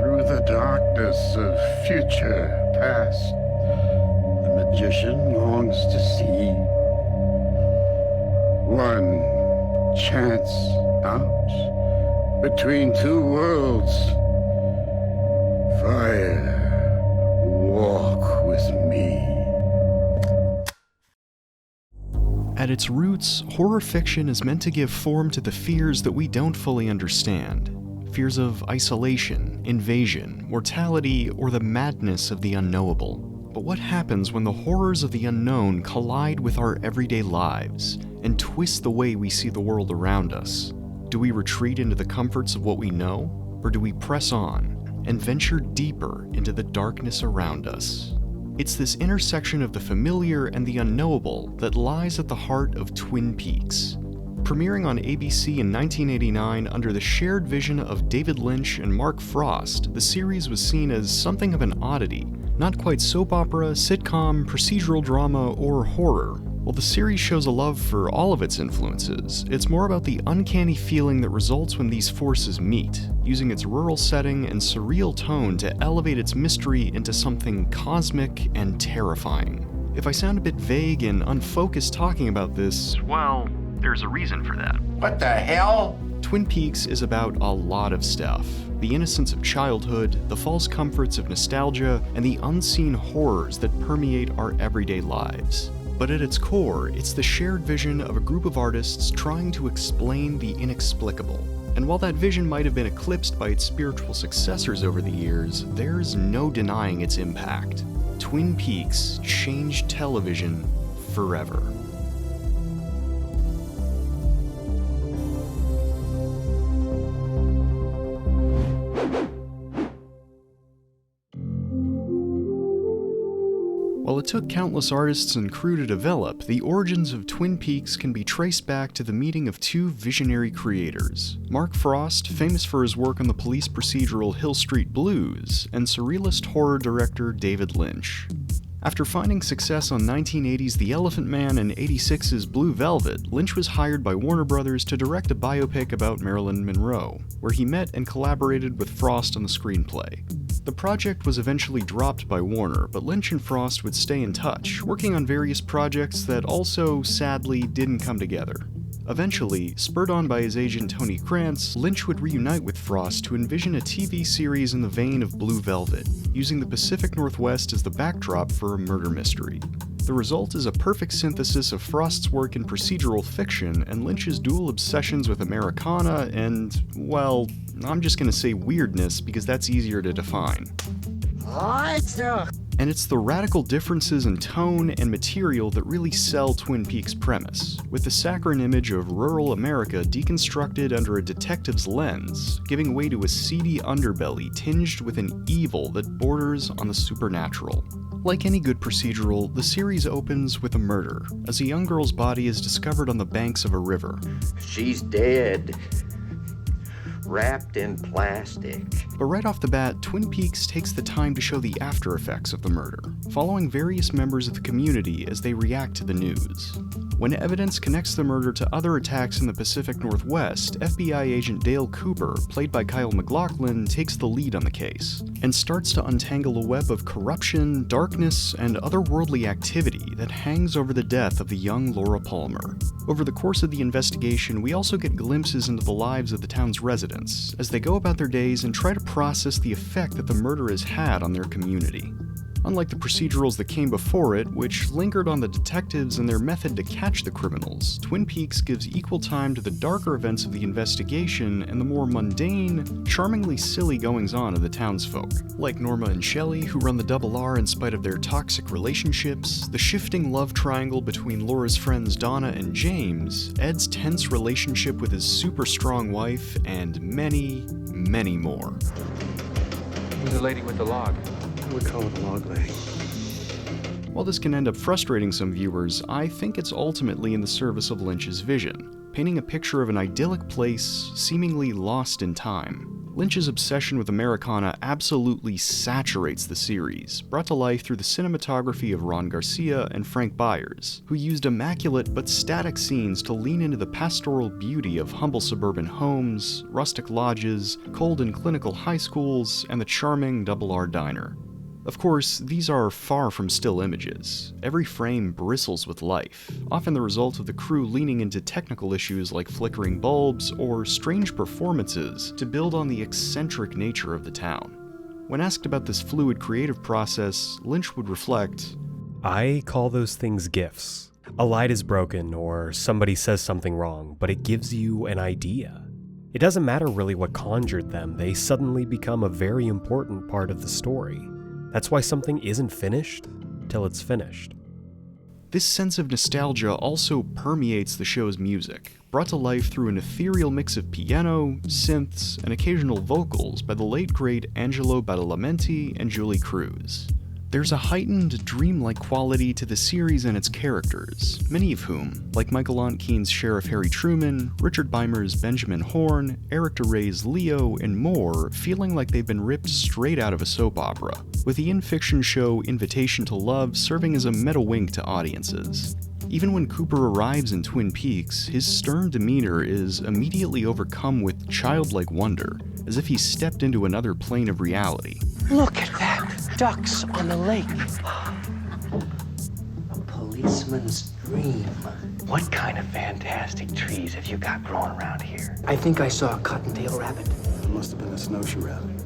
through the darkness of future past, the magician longs to see one chance out between two worlds. Fire, walk with me. At its roots, horror fiction is meant to give form to the fears that we don't fully understand. Fears of isolation, invasion, mortality, or the madness of the unknowable. But what happens when the horrors of the unknown collide with our everyday lives and twist the way we see the world around us? Do we retreat into the comforts of what we know, or do we press on and venture deeper into the darkness around us? It's this intersection of the familiar and the unknowable that lies at the heart of Twin Peaks. Premiering on ABC in 1989 under the shared vision of David Lynch and Mark Frost, the series was seen as something of an oddity, not quite soap opera, sitcom, procedural drama, or horror. While the series shows a love for all of its influences, it's more about the uncanny feeling that results when these forces meet, using its rural setting and surreal tone to elevate its mystery into something cosmic and terrifying. If I sound a bit vague and unfocused talking about this, well, there's a reason for that. What the hell? Twin Peaks is about a lot of stuff. The innocence of childhood, the false comforts of nostalgia, and the unseen horrors that permeate our everyday lives. But at its core, it's the shared vision of a group of artists trying to explain the inexplicable. And while that vision might have been eclipsed by its spiritual successors over the years, there's no denying its impact. Twin Peaks changed television forever. While it took countless artists and crew to develop, the origins of Twin Peaks can be traced back to the meeting of two visionary creators. Mark Frost, famous for his work on the police procedural Hill Street Blues, and surrealist horror director David Lynch. After finding success on 1980's The Elephant Man and 86's Blue Velvet, Lynch was hired by Warner Brothers to direct a biopic about Marilyn Monroe, where he met and collaborated with Frost on the screenplay. The project was eventually dropped by Warner, but Lynch and Frost would stay in touch, working on various projects that also, sadly, didn't come together. Eventually, spurred on by his agent Tony Krantz, Lynch would reunite with Frost to envision a TV series in the vein of Blue Velvet, using the Pacific Northwest as the backdrop for a murder mystery. The result is a perfect synthesis of Frost's work in procedural fiction and Lynch's dual obsessions with Americana and, well, I'm just gonna say weirdness because that's easier to define. And it's the radical differences in tone and material that really sell Twin Peaks' premise, with the saccharine image of rural America deconstructed under a detective's lens, giving way to a seedy underbelly tinged with an evil that borders on the supernatural. Like any good procedural, the series opens with a murder, as a young girl's body is discovered on the banks of a river. She's dead. Wrapped in plastic. But right off the bat, Twin Peaks takes the time to show the after effects of the murder, following various members of the community as they react to the news. When evidence connects the murder to other attacks in the Pacific Northwest, FBI agent Dale Cooper, played by Kyle MacLachlan, takes the lead on the case, and starts to untangle a web of corruption, darkness, and otherworldly activity that hangs over the death of the young Laura Palmer. Over the course of the investigation, we also get glimpses into the lives of the town's residents, as they go about their days and try to process the effect that the murder has had on their community. Unlike the procedurals that came before it, which lingered on the detectives and their method to catch the criminals, Twin Peaks gives equal time to the darker events of the investigation and the more mundane, charmingly silly goings-on of the townsfolk, like Norma and Shelley, who run the Double R in spite of their toxic relationships, the shifting love triangle between Laura's friends Donna and James, Ed's tense relationship with his super strong wife, and many, many more. Who's the lady with the log? We call it a log lady. While this can end up frustrating some viewers, I think it's ultimately in the service of Lynch's vision, painting a picture of an idyllic place seemingly lost in time. Lynch's obsession with Americana absolutely saturates the series, brought to life through the cinematography of Ron Garcia and Frank Byers, who used immaculate but static scenes to lean into the pastoral beauty of humble suburban homes, rustic lodges, cold and clinical high schools, and the charming Double R Diner. Of course, these are far from still images. Every frame bristles with life, often the result of the crew leaning into technical issues like flickering bulbs or strange performances to build on the eccentric nature of the town. When asked about this fluid creative process, Lynch would reflect, "I call those things gifts. A light is broken or somebody says something wrong, but it gives you an idea. It doesn't matter really what conjured them, they suddenly become a very important part of the story. That's why something isn't finished till it's finished." This sense of nostalgia also permeates the show's music, brought to life through an ethereal mix of piano, synths, and occasional vocals by the late great Angelo Badalamenti and Julee Cruise. There's a heightened, dreamlike quality to the series and its characters, many of whom, like Michael Ontkean's Sheriff Harry Truman, Richard Beimer's Benjamin Horne, Eric DeRay's Leo, and more, feeling like they've been ripped straight out of a soap opera, with the in-fiction show Invitation to Love serving as a meta wink to audiences. Even when Cooper arrives in Twin Peaks, his stern demeanor is immediately overcome with childlike wonder, as if he's stepped into another plane of reality. Look at that! Ducks on the lake. A policeman's dream. What kind of fantastic trees have you got growing around here? I think I saw a cottontail rabbit. It must have been a snowshoe rabbit.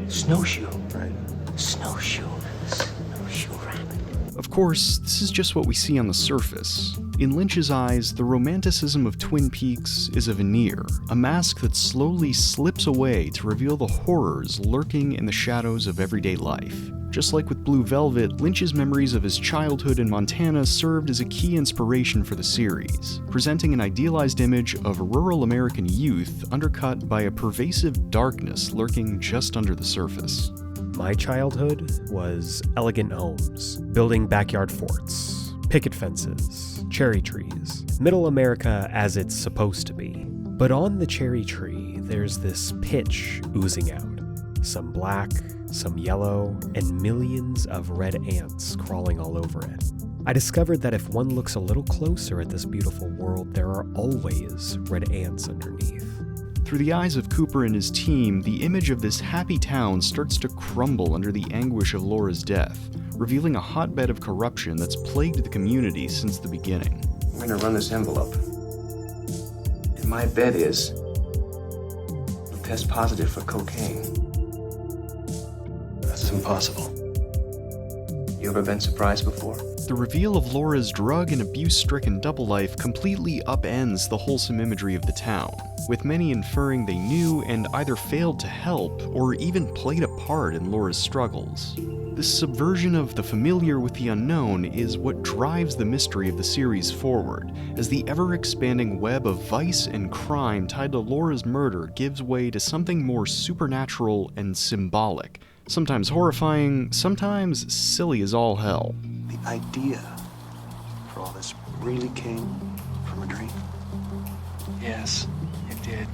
Snowshoe? Right. Snowshoe rabbit. Of course, this is just what we see on the surface. In Lynch's eyes, the romanticism of Twin Peaks is a veneer, a mask that slowly slips away to reveal the horrors lurking in the shadows of everyday life. Just like with Blue Velvet, Lynch's memories of his childhood in Montana served as a key inspiration for the series, presenting an idealized image of rural American youth undercut by a pervasive darkness lurking just under the surface. My childhood was elegant homes, building backyard forts, picket fences, cherry trees, middle America as it's supposed to be. But on the cherry tree, there's this pitch oozing out. Some black, some yellow, and millions of red ants crawling all over it. I discovered that if one looks a little closer at this beautiful world, there are always red ants underneath. Through the eyes of Cooper and his team, the image of this happy town starts to crumble under the anguish of Laura's death, revealing a hotbed of corruption that's plagued the community since the beginning. I'm gonna run this envelope. And my bet is you'll test positive for cocaine. That's impossible. You ever been surprised before? The reveal of Laura's drug and abuse-stricken double life completely upends the wholesome imagery of the town, with many inferring they knew and either failed to help or even played a part in Laura's struggles. This subversion of the familiar with the unknown is what drives the mystery of the series forward, as the ever-expanding web of vice and crime tied to Laura's murder gives way to something more supernatural and symbolic, sometimes horrifying, sometimes silly as all hell. The idea for all this really came from a dream. Yes, it did.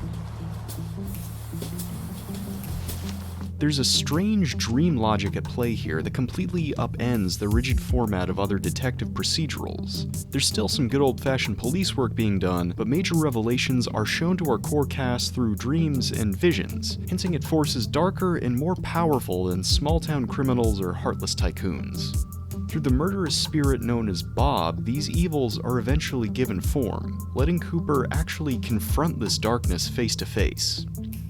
There's a strange dream logic at play here that completely upends the rigid format of other detective procedurals. There's still some good old-fashioned police work being done, but major revelations are shown to our core cast through dreams and visions, hinting at forces darker and more powerful than small-town criminals or heartless tycoons. Through the murderous spirit known as Bob, these evils are eventually given form, letting Cooper actually confront this darkness face to face.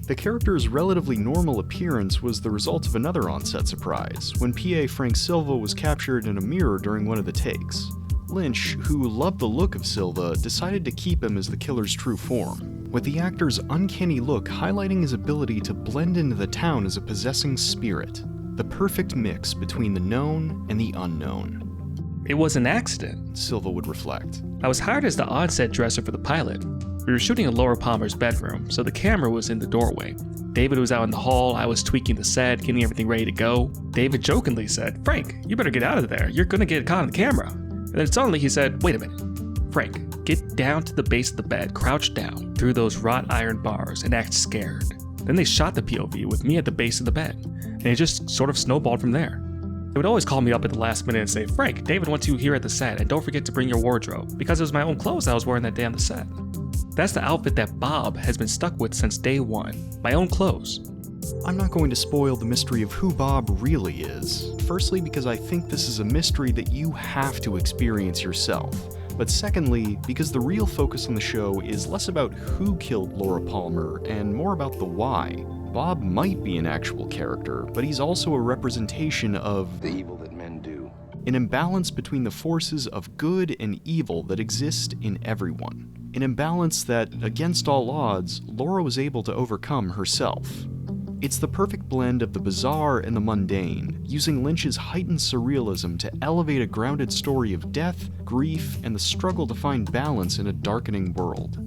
The character's relatively normal appearance was the result of another on-set surprise, when PA Frank Silva was captured in a mirror during one of the takes. Lynch, who loved the look of Silva, decided to keep him as the killer's true form, with the actor's uncanny look highlighting his ability to blend into the town as a possessing spirit, the perfect mix between the known and the unknown. It was an accident, Silva would reflect. I was hired as the on-set dresser for the pilot. We were shooting in Laura Palmer's bedroom, so the camera was in the doorway. David was out in the hall, I was tweaking the set, getting everything ready to go. David jokingly said, "Frank, you better get out of there, you're gonna get caught on camera." And then suddenly he said, "Wait a minute. Frank, get down to the base of the bed, crouch down through those wrought iron bars and act scared." Then they shot the POV with me at the base of the bed, and it just sort of snowballed from there. They would always call me up at the last minute and say, "Frank, David wants you here at the set, and don't forget to bring your wardrobe," because it was my own clothes I was wearing that day on the set. That's the outfit that Bob has been stuck with since day one, my own clothes. I'm not going to spoil the mystery of who Bob really is, firstly because I think this is a mystery that you have to experience yourself, but secondly because the real focus on the show is less about who killed Laura Palmer and more about the why. Bob might be an actual character, but he's also a representation of The evil that men do. an imbalance between the forces of good and evil that exist in everyone. An imbalance that, against all odds, Laura was able to overcome herself. It's the perfect blend of the bizarre and the mundane, using Lynch's heightened surrealism to elevate a grounded story of death, grief, and the struggle to find balance in a darkening world.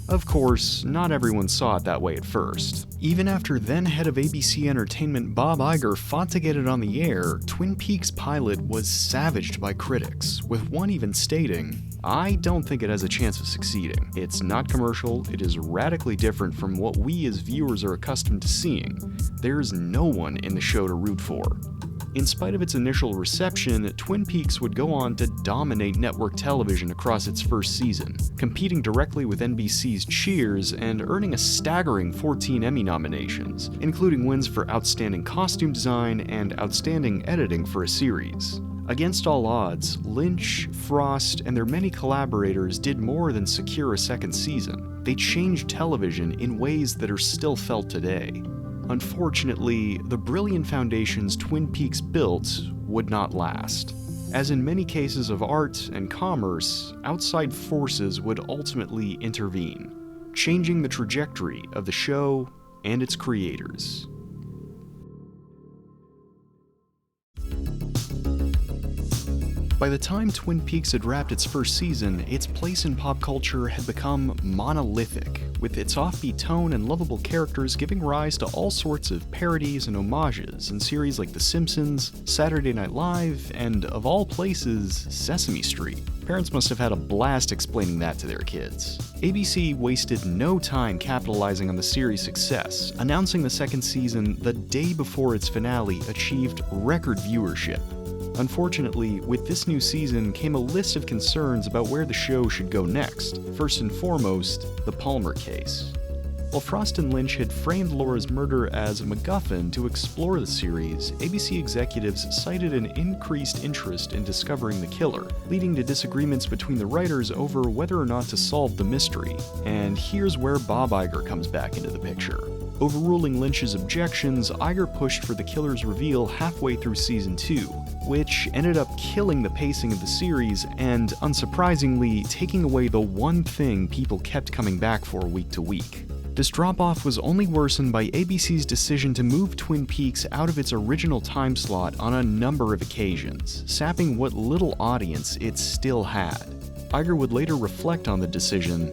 Of course, not everyone saw it that way at first. Even after then head of ABC Entertainment Bob Iger fought to get it on the air, Twin Peaks pilot was savaged by critics, with one even stating, "I don't think it has a chance of succeeding. It's not commercial, it is radically different from what we as viewers are accustomed to seeing. There's no one in the show to root for." In spite of its initial reception, Twin Peaks would go on to dominate network television across its first season, competing directly with NBC's Cheers and earning a staggering 14 Emmy nominations, including wins for Outstanding Costume Design and Outstanding Editing for a Series. Against all odds, Lynch, Frost, and their many collaborators did more than secure a second season. They changed television in ways that are still felt today. Unfortunately, the brilliant foundations Twin Peaks built would not last. As in many cases of art and commerce, outside forces would ultimately intervene, changing the trajectory of the show and its creators. By the time Twin Peaks had wrapped its first season, its place in pop culture had become monolithic, with its offbeat tone and lovable characters giving rise to all sorts of parodies and homages in series like The Simpsons, Saturday Night Live, and, of all places, Sesame Street. Parents must have had a blast explaining that to their kids. ABC wasted no time capitalizing on the series' success, announcing the second season the day before its finale achieved record viewership. Unfortunately, with this new season came a list of concerns about where the show should go next. First and foremost, the Palmer case. While Frost and Lynch had framed Laura's murder as a MacGuffin to explore the series, ABC executives cited an increased interest in discovering the killer, leading to disagreements between the writers over whether or not to solve the mystery. And here's where Bob Iger comes back into the picture. Overruling Lynch's objections, Iger pushed for the killer's reveal halfway through season 2, which ended up killing the pacing of the series and, unsurprisingly, taking away the one thing people kept coming back for week to week. This drop-off was only worsened by ABC's decision to move Twin Peaks out of its original time slot on a number of occasions, sapping what little audience it still had. Iger would later reflect on the decision.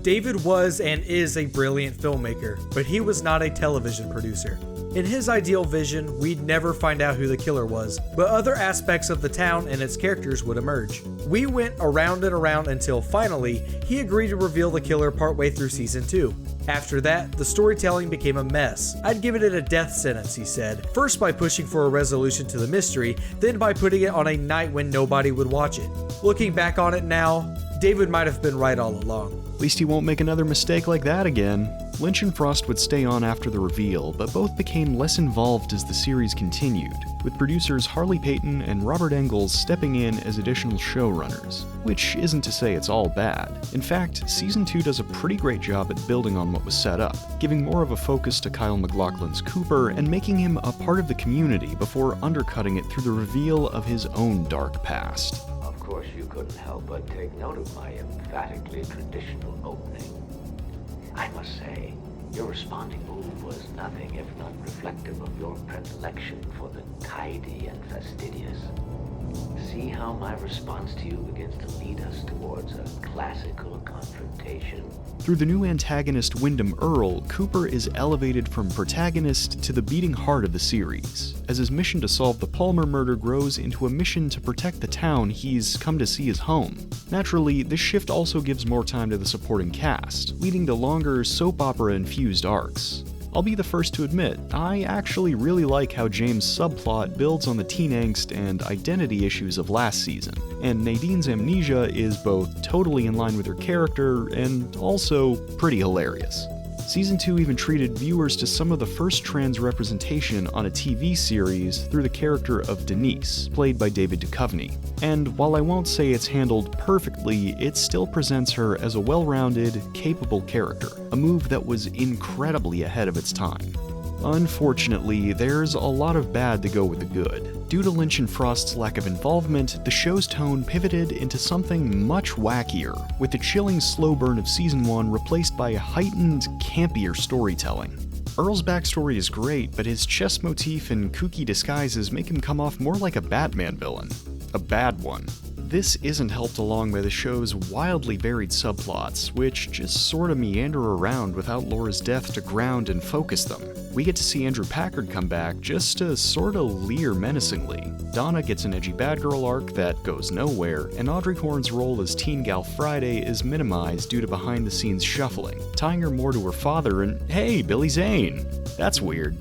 David was and is a brilliant filmmaker, but he was not a television producer. In his ideal vision, we'd never find out who the killer was, but other aspects of the town and its characters would emerge. We went around and around until finally, he agreed to reveal the killer partway through season 2. After that, the storytelling became a mess. I'd given it a death sentence, he said, first by pushing for a resolution to the mystery, then by putting it on a night when nobody would watch it. Looking back on it now, David might have been right all along. At least he won't make another mistake like that again. Lynch and Frost would stay on after the reveal, but both became less involved as the series continued, with producers Harley Peyton and Robert Engels stepping in as additional showrunners, which isn't to say it's all bad. In fact, season 2 does a pretty great job at building on what was set up, giving more of a focus to Kyle MacLachlan's Cooper and making him a part of the community before undercutting it through the reveal of his own dark past. Of course, you couldn't help but take note of my emphatically traditional opening. I must say, your responding move was nothing if not reflective of your predilection for the tidy and fastidious. See how my response to you begins to lead us towards a classical confrontation? Through the new antagonist Wyndham Earle, Cooper is elevated from protagonist to the beating heart of the series, as his mission to solve the Palmer murder grows into a mission to protect the town he's come to see as home. Naturally, this shift also gives more time to the supporting cast, leading to longer soap opera-infused arcs. I'll be the first to admit, I actually really like how James' subplot builds on the teen angst and identity issues of last season, and Nadine's amnesia is both totally in line with her character and also pretty hilarious. Season 2 even treated viewers to some of the first trans representation on a TV series through the character of Denise, played by David Duchovny. And while I won't say it's handled perfectly, it still presents her as a well-rounded, capable character, a move that was incredibly ahead of its time. Unfortunately, there's a lot of bad to go with the good. Due to Lynch and Frost's lack of involvement, the show's tone pivoted into something much wackier, with the chilling slow burn of Season 1 replaced by a heightened, campier storytelling. Earl's backstory is great, but his chess motif and kooky disguises make him come off more like a Batman villain. A bad one. This isn't helped along by the show's wildly varied subplots, which just sorta meander around without Laura's death to ground and focus them. We get to see Andrew Packard come back just to sorta leer menacingly. Donna gets an edgy bad girl arc that goes nowhere, and Audrey Horne's role as Teen Gal Friday is minimized due to behind-the-scenes shuffling, tying her more to her father and, hey, Billy Zane! That's weird.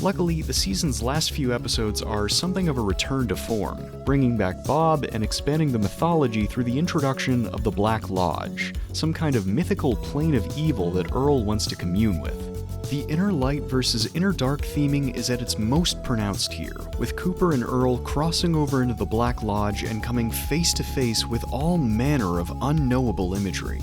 Luckily, the season's last few episodes are something of a return to form, bringing back Bob and expanding the mythology through the introduction of the Black Lodge, some kind of mythical plane of evil that Earl wants to commune with. The inner light versus inner dark theming is at its most pronounced here, with Cooper and Earl crossing over into the Black Lodge and coming face to face with all manner of unknowable imagery.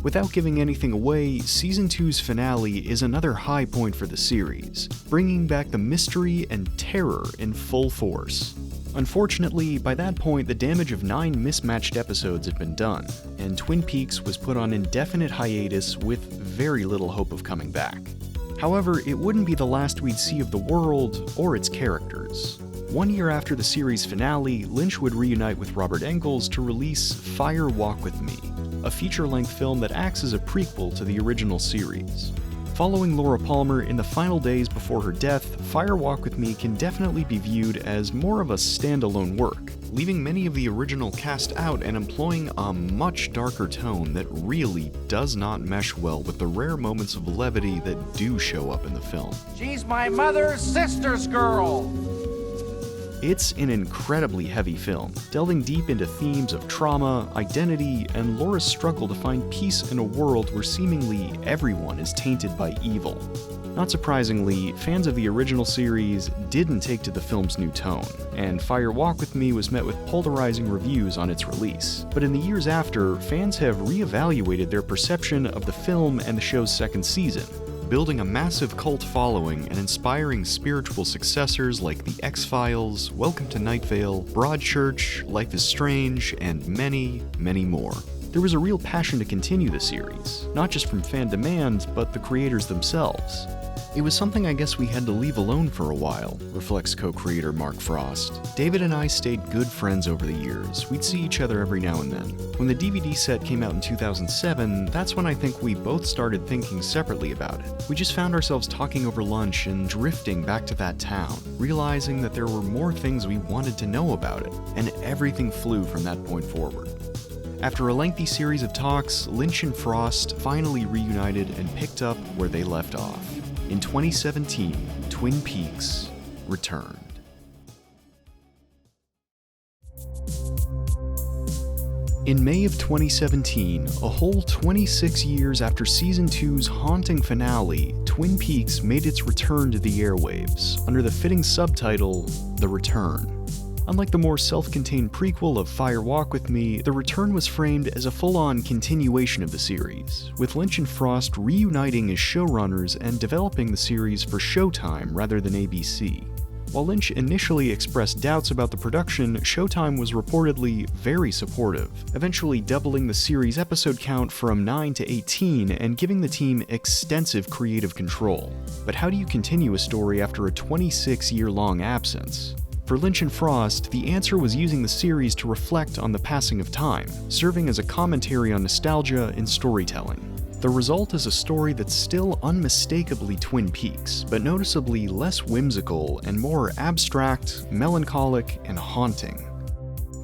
Without giving anything away, Season 2's finale is another high point for the series, bringing back the mystery and terror in full force. Unfortunately, by that point the damage of 9 mismatched episodes had been done, and Twin Peaks was put on indefinite hiatus with very little hope of coming back. However, it wouldn't be the last we'd see of the world or its characters. 1 year after the series finale, Lynch would reunite with Robert Engels to release Fire Walk With Me, a feature-length film that acts as a prequel to the original series. Following Laura Palmer in the final days before her death, Fire Walk With Me can definitely be viewed as more of a standalone work, leaving many of the original cast out and employing a much darker tone that really does not mesh well with the rare moments of levity that do show up in the film. She's my mother's sister's girl! It's an incredibly heavy film, delving deep into themes of trauma, identity, and Laura's struggle to find peace in a world where seemingly everyone is tainted by evil. Not surprisingly, fans of the original series didn't take to the film's new tone, and Fire Walk With Me was met with polarizing reviews on its release. But in the years after, fans have reevaluated their perception of the film and the show's second season, building a massive cult following and inspiring spiritual successors like The X-Files, Welcome to Night Vale, Broadchurch, Life is Strange, and many, many more. There was a real passion to continue the series, not just from fan demand, but the creators themselves. It was something I guess we had to leave alone for a while, reflects co-creator Mark Frost. David and I stayed good friends over the years. We'd see each other every now and then. When the DVD set came out in 2007, that's when I think we both started thinking separately about it. We just found ourselves talking over lunch and drifting back to that town, realizing that there were more things we wanted to know about it, and everything flew from that point forward. After a lengthy series of talks, Lynch and Frost finally reunited and picked up where they left off. In 2017, Twin Peaks returned. In May of 2017, a whole 26 years after Season 2's haunting finale, Twin Peaks made its return to the airwaves, under the fitting subtitle, The Return. Unlike the more self-contained prequel of Fire Walk With Me, The Return was framed as a full-on continuation of the series, with Lynch and Frost reuniting as showrunners and developing the series for Showtime rather than ABC. While Lynch initially expressed doubts about the production, Showtime was reportedly very supportive, eventually doubling the series' episode count from 9 to 18 and giving the team extensive creative control. But how do you continue a story after a 26-year-long absence? For Lynch and Frost, the answer was using the series to reflect on the passing of time, serving as a commentary on nostalgia and storytelling. The result is a story that's still unmistakably Twin Peaks, but noticeably less whimsical and more abstract, melancholic, and haunting.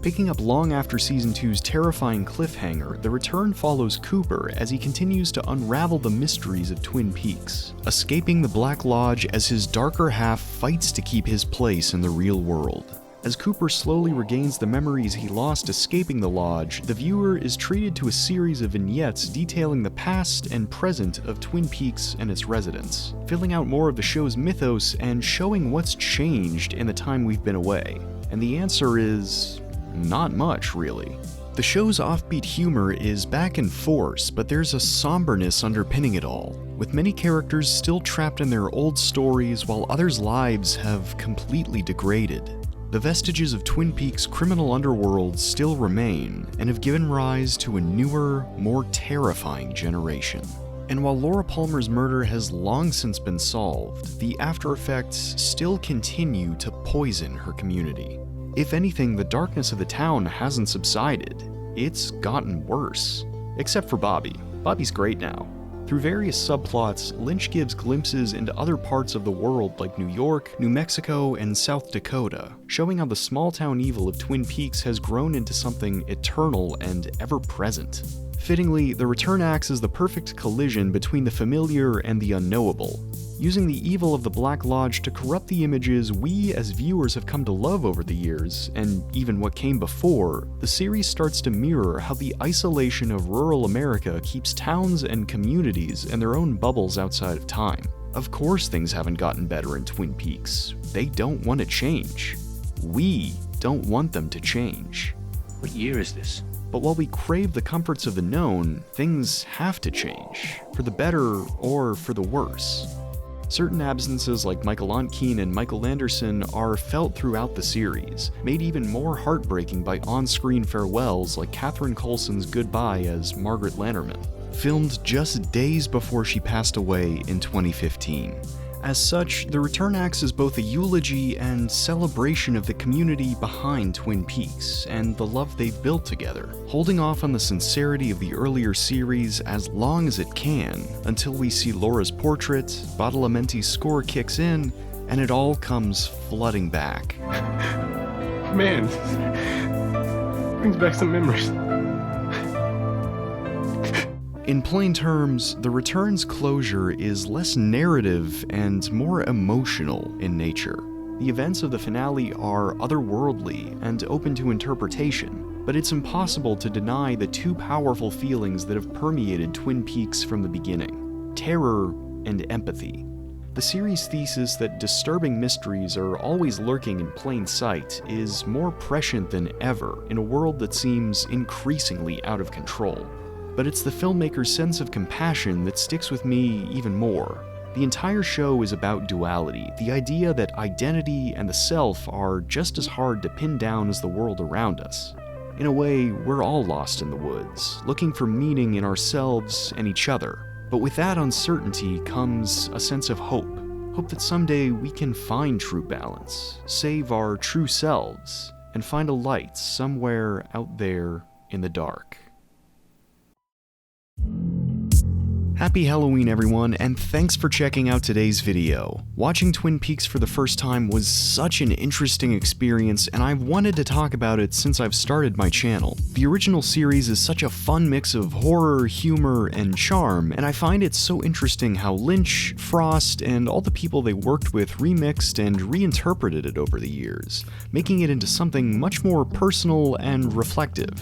Picking up long after Season 2's terrifying cliffhanger, the return follows Cooper as he continues to unravel the mysteries of Twin Peaks, escaping the Black Lodge as his darker half fights to keep his place in the real world. As Cooper slowly regains the memories he lost escaping the lodge, the viewer is treated to a series of vignettes detailing the past and present of Twin Peaks and its residents, filling out more of the show's mythos and showing what's changed in the time we've been away. And the answer is not much, really. The show's offbeat humor is back in force, but there's a somberness underpinning it all, with many characters still trapped in their old stories while others' lives have completely degraded. The vestiges of Twin Peaks' criminal underworld still remain and have given rise to a newer, more terrifying generation. And while Laura Palmer's murder has long since been solved, the after effects still continue to poison her community. If anything, the darkness of the town hasn't subsided. It's gotten worse. Except for Bobby. Bobby's great now. Through various subplots, Lynch gives glimpses into other parts of the world like New York, New Mexico, and South Dakota, showing how the small-town evil of Twin Peaks has grown into something eternal and ever-present. Fittingly, the return acts as the perfect collision between the familiar and the unknowable, using the evil of the Black Lodge to corrupt the images we as viewers have come to love over the years, and even what came before. The series starts to mirror how the isolation of rural America keeps towns and communities in their own bubbles outside of time. Of course things haven't gotten better in Twin Peaks. They don't want to change. We don't want them to change. What year is this? But while we crave the comforts of the known, things have to change, for the better or for the worse. Certain absences like Michael Ontkean and Michael Anderson are felt throughout the series, made even more heartbreaking by on-screen farewells like Catherine Coulson's goodbye as Margaret Lanterman, filmed just days before she passed away in 2015. As such, the return acts as both a eulogy and celebration of the community behind Twin Peaks and the love they've built together, holding off on the sincerity of the earlier series as long as it can, until we see Laura's portrait, Badalamenti's score kicks in, and it all comes flooding back. Man, brings back some memories. In plain terms, the return's closure is less narrative and more emotional in nature. The events of the finale are otherworldly and open to interpretation, but it's impossible to deny the two powerful feelings that have permeated Twin Peaks from the beginning: terror and empathy. The series' thesis that disturbing mysteries are always lurking in plain sight is more prescient than ever in a world that seems increasingly out of control. But it's the filmmaker's sense of compassion that sticks with me even more. The entire show is about duality, the idea that identity and the self are just as hard to pin down as the world around us. In a way, we're all lost in the woods, looking for meaning in ourselves and each other. But with that uncertainty comes a sense of hope. Hope that someday we can find true balance, save our true selves, and find a light somewhere out there in the dark. Happy Halloween everyone, and thanks for checking out today's video. Watching Twin Peaks for the first time was such an interesting experience, and I've wanted to talk about it since I've started my channel. The original series is such a fun mix of horror, humor, and charm, and I find it so interesting how Lynch, Frost, and all the people they worked with remixed and reinterpreted it over the years, making it into something much more personal and reflective.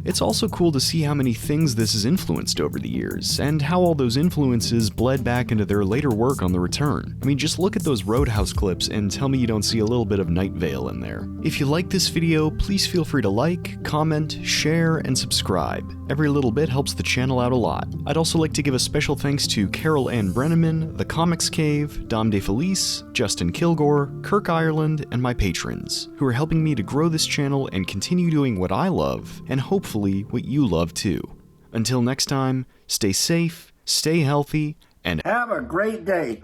It's also cool to see how many things this has influenced over the years, and how all those influences bled back into their later work on The Return. I mean, just look at those Roadhouse clips and tell me you don't see a little bit of Night Vale in there. If you like this video, please feel free to like, comment, share, and subscribe. Every little bit helps the channel out a lot. I'd also like to give a special thanks to Carol Ann Brenneman, The Comics Cave, Dom DeFelice, Justin Kilgore, Kirk Ireland, and my patrons, who are helping me to grow this channel and continue doing what I love, and hopefully what you love too. Until next time, stay safe, stay healthy, and have a great day.